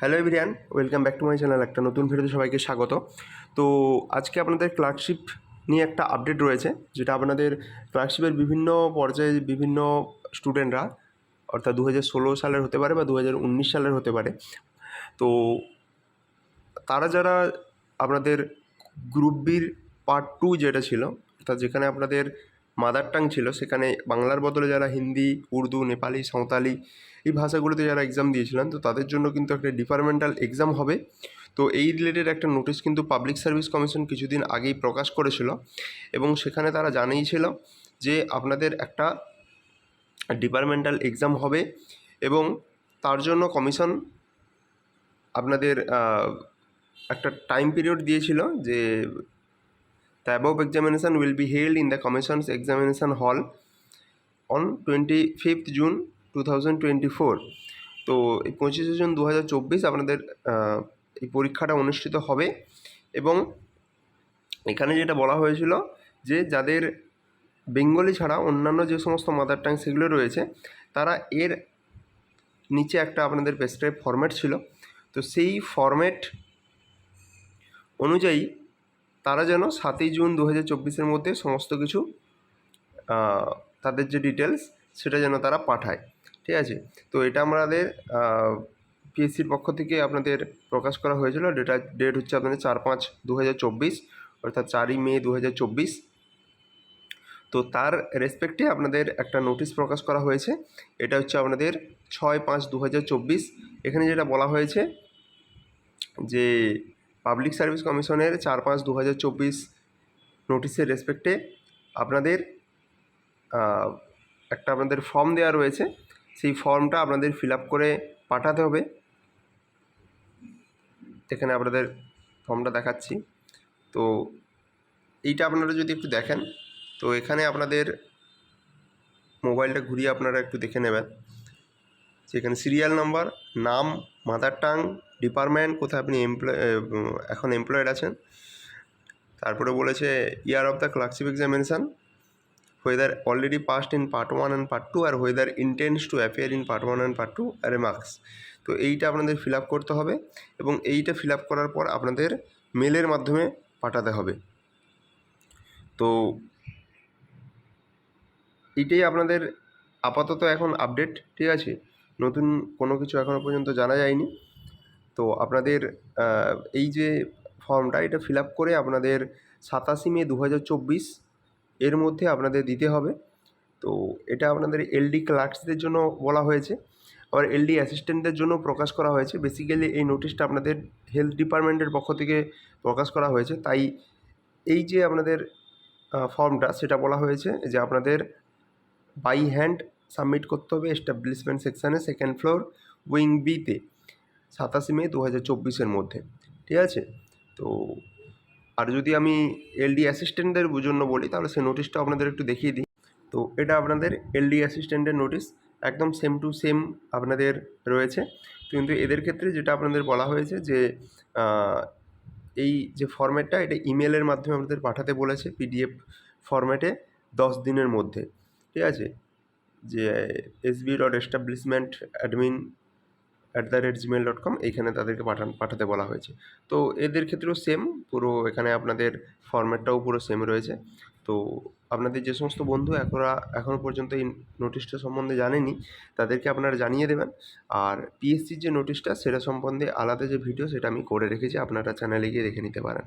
Hello everyone, welcome back to my channel. একটা নতুন ভিডিওতে সবাইকে স্বাগত। তো আজকে আপনাদের ক্লার্কশিপ নিয়ে একটা আপডেট রয়েছে, যেটা আপনাদের ক্লার্কশিপের বিভিন্ন পর্যায়ে বিভিন্ন স্টুডেন্টরা, অর্থাৎ 2016 সালের হতে পারে বা 2019 সালের হতে পারে, তো তারা যারা আপনাদের গ্রুপ বির পার্ট 2 যেটা ছিল, অর্থাৎ যেখানে আপনাদের মাদার টাং ছিল, সেখানে বাংলার বদলে যারা হিন্দি, উর্দু, নেপালি, সাঁওতালি এই ভাষাগুলোতে যারা এক্সাম দিয়েছিলেন, তো তাদের জন্য কিন্তু একটা ডিপার্টমেন্টাল এক্সাম হবে। তো এই রিলেটেড একটা নোটিশ কিন্তু পাবলিক সার্ভিস কমিশন কিছুদিন আগেই প্রকাশ করেছিল, এবং সেখানে তারা জানিয়েছিল যে আপনাদের একটা ডিপার্টমেন্টাল এক্সাম হবে, এবং তার জন্য কমিশন আপনাদের একটা টাইম পিরিয়ড দিয়েছিল যে the above examination will be held in the commission's examination hall on 25th June 2024। তো এই 25শে জুন 2024 আপনাদের এই পরীক্ষাটা অনুষ্ঠিত হবে। এবং এখানে যেটা বলা হয়েছিল যে যাদের বেঙ্গলি ছাড়া অন্যান্য যে সমস্ত মাদার টাং সেগুলো রয়েছে, তারা এর নিচে একটা আপনাদের প্রেসক্রাইব ফরম্যাট ছিল, তো সেই ফরম্যাট অনুযায়ী তারা যেন 7ই জুন 2024-এর মধ্যে সমস্ত কিছু তাদের যে ডিটেলস সেটা যেন তারা পাঠায়। ঠিক আছে, তো এটা আমাদের পিএসসির পক্ষ থেকে আপনাদের প্রকাশ করা হয়েছিল। ডেট হচ্ছে আপনাদের 4/5/2024, অর্থাৎ 4ই মে 2024। তো তার রেসপেক্টে আপনাদের একটা নোটিশ প্রকাশ করা হয়েছে। এটা হচ্ছে আপনাদের 6/5/2024। এখানে যেটা বলা হয়েছে যে পাবলিক সার্ভিস কমিশনের 4/5/2024 নোটিশের রেসপেক্টে আপনাদের একটা আপনাদের ফর্ম দেওয়া রয়েছে, সেই ফর্মটা আপনাদের ফিল আপ করে পাঠাতে হবে। এখানে আপনাদের ফর্মটা দেখাচ্ছি। তো এইটা আপনারা যদি একটু দেখেন, তো এখানে আপনাদের মোবাইলটা ঘুরিয়ে আপনারা একটু দেখে নেবেন যে এখানে সিরিয়াল নাম্বার, নাম, মাদার টাং, ডিপার্টমেন্ট, কোথায় আপনি এখন এমপ্লয়েড আছেন, তারপরে বলেছে year of the clerkship examination, whether already passed in part 1 and part 2 আর whether intends to appear in part 1 and part 2 remarks। তো এইটা আপনাদের ফিল আপ করতে হবে, এবং এইটা ফিল আপ করার পর আপনাদের মেলের মাধ্যমে পাঠাতে হবে। তো এইটাই আপনাদের আপাতত এখন আপডেট। ঠিক আছে, নতুন কোনো কিছু এখনও পর্যন্ত জানা যায়নি। তো আপনাদের এই যে ফর্মটা, এটা ফিল আপ করে আপনাদের 27 মে 2024 এর মধ্যে আপনাদের দিতে হবে। তো এটা আপনাদের এলডি ক্লার্কসদের জন্য বলা হয়েছে, আবার এলডি অ্যাসিস্ট্যান্টদের জন্য প্রকাশ করা হয়েছে। বেসিক্যালি এই নোটিশটা আপনাদের হেলথ ডিপার্টমেন্টের পক্ষ থেকে প্রকাশ করা হয়েছে, তাই এই যে আপনাদের ফর্মটা, সেটা বলা হয়েছে যে আপনাদের বাই হ্যান্ড সাবমিট করতে হবে এস্টাবলিশমেন্ট সেকশানে, সেকেন্ড ফ্লোর, উইং বিতে, 27 মে 2024-এর মধ্যে। ঠিক আছে, তো আর যদি আমি এলডি অ্যাসিস্ট্যান্টদের জন্য বলি, তাহলে সেই নোটিশটা আপনাদের একটু দেখিয়ে দিই। তো এটা আপনাদের এলডি অ্যাসিস্ট্যান্টের নোটিশ, একদম সেম টু সেম আপনাদের রয়েছে। কিন্তু এদের ক্ষেত্রে যেটা আপনাদের বলা হয়েছে যে এই যে ফরম্যাটটা, এটা ইমেলের মাধ্যমে আপনাদের পাঠাতে বলেছে, পিডিএফ ফরম্যাটে 10 দিনের মধ্যে। ঠিক আছে, যে sb.establishmentadmin@gmail.com এইখানে তাদেরকে পাঠাতে বলা হয়েছে। তো এদের ক্ষেত্রেও সেম, পুরো এখানে আপনাদের ফরম্যাটটাও পুরো সেম রয়েছে। তো আপনাদের যে সমস্ত বন্ধু এখনও পর্যন্ত এই নোটিশটা সম্বন্ধে জানেনি, তাদেরকে আপনারা জানিয়ে দেবেন। আর পিএসসির যে নোটিশটা, সেটা সম্বন্ধে আলাদা যে ভিডিও, সেটা আমি করে রেখেছি, আপনারা চ্যানেলে গিয়ে দেখে নিতে পারেন।